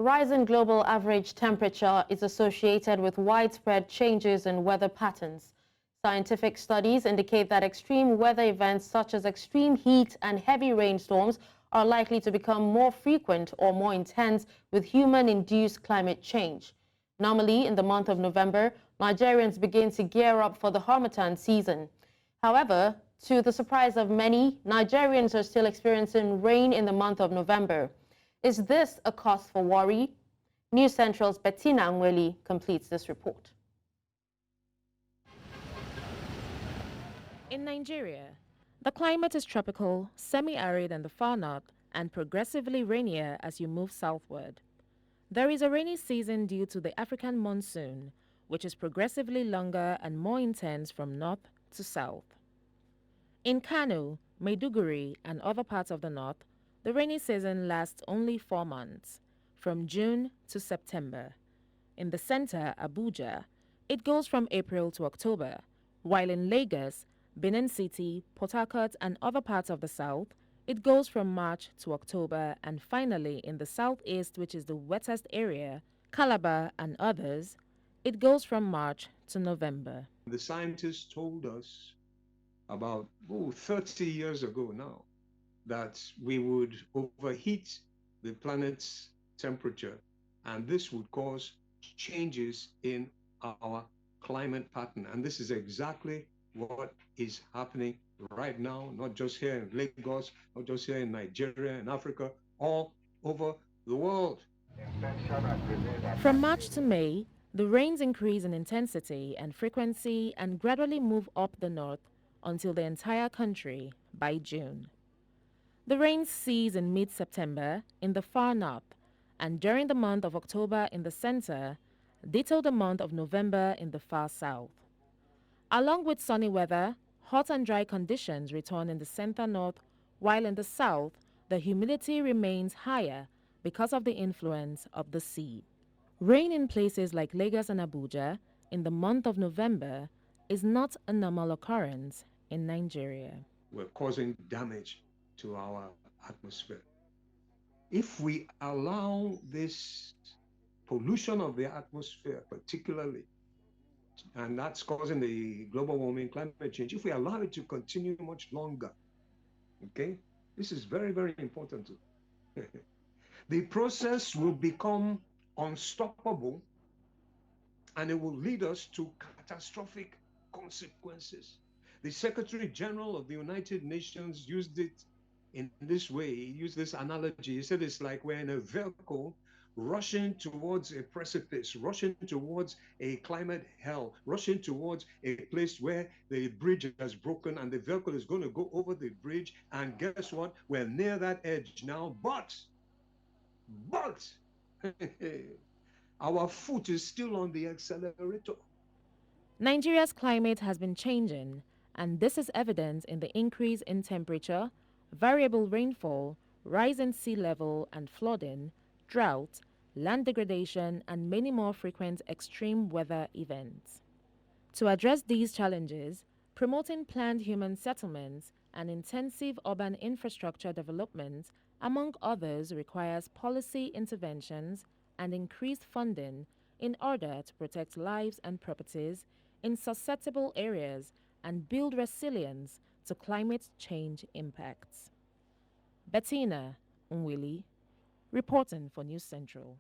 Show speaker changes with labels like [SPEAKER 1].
[SPEAKER 1] Rising global average temperature is associated with widespread changes in weather patterns. Scientific studies indicate that extreme weather events such as extreme heat and heavy rainstorms are likely to become more frequent or more intense with human-induced climate change. Normally, in the month of November, Nigerians begin to gear up for the Harmattan season. However, to the surprise of many, Nigerians are still experiencing rain in the month of November. Is this a cause for worry? News Central's Bettinah Nwelih completes this report.
[SPEAKER 2] In Nigeria, the climate is tropical, semi-arid in the far north, and progressively rainier as you move southward. There is a rainy season due to the African monsoon, which is progressively longer and more intense from north to south. In Kano, Maiduguri, and other parts of the north, the rainy season lasts only 4 months, from June to September. In the center, Abuja, it goes from April to October, while in Lagos, Benin City, Port Harcourt, and other parts of the south, it goes from March to October, and finally in the southeast, which is the wettest area, Calabar and others, it goes from March to November.
[SPEAKER 3] The scientists told us about 30 years ago now that we would overheat the planet's temperature, and this would cause changes in our climate pattern. And this is exactly what is happening right now, not just here in Lagos, not just here in Nigeria and Africa, all over the world.
[SPEAKER 2] From March to May, the rains increase in intensity and frequency and gradually move up the north until the entire country by June. The rains cease in mid-September in the far north, and during the month of October in the center, ditto the month of November in the far south. Along with sunny weather, hot and dry conditions return in the center north, while in the south, the humidity remains higher because of the influence of the sea. Rain in places like Lagos and Abuja in the month of November is not a normal occurrence in Nigeria.
[SPEAKER 3] We're causing damage to our atmosphere. If we allow this pollution of the atmosphere, particularly, and that's causing the global warming, climate change, if we allow it to continue much longer, okay, this is very, very important. The process will become unstoppable, and it will lead us to catastrophic consequences. The Secretary General of the United Nations used it in this way. He used this analogy. He said it's like we're in a vehicle rushing towards a precipice, rushing towards a climate hell, rushing towards a place where the bridge has broken and the vehicle is going to go over the bridge. And guess what? We're near that edge now, but our foot is still on the accelerator.
[SPEAKER 2] Nigeria's climate has been changing, and this is evident in the increase in temperature, variable rainfall, rise in sea level and flooding, drought, land degradation, and many more frequent extreme weather events. To address these challenges, promoting planned human settlements and intensive urban infrastructure development, among others, requires policy interventions and increased funding in order to protect lives and properties in susceptible areas and build resilience to climate change impacts. Bettinah Nwelih, reporting for News Central.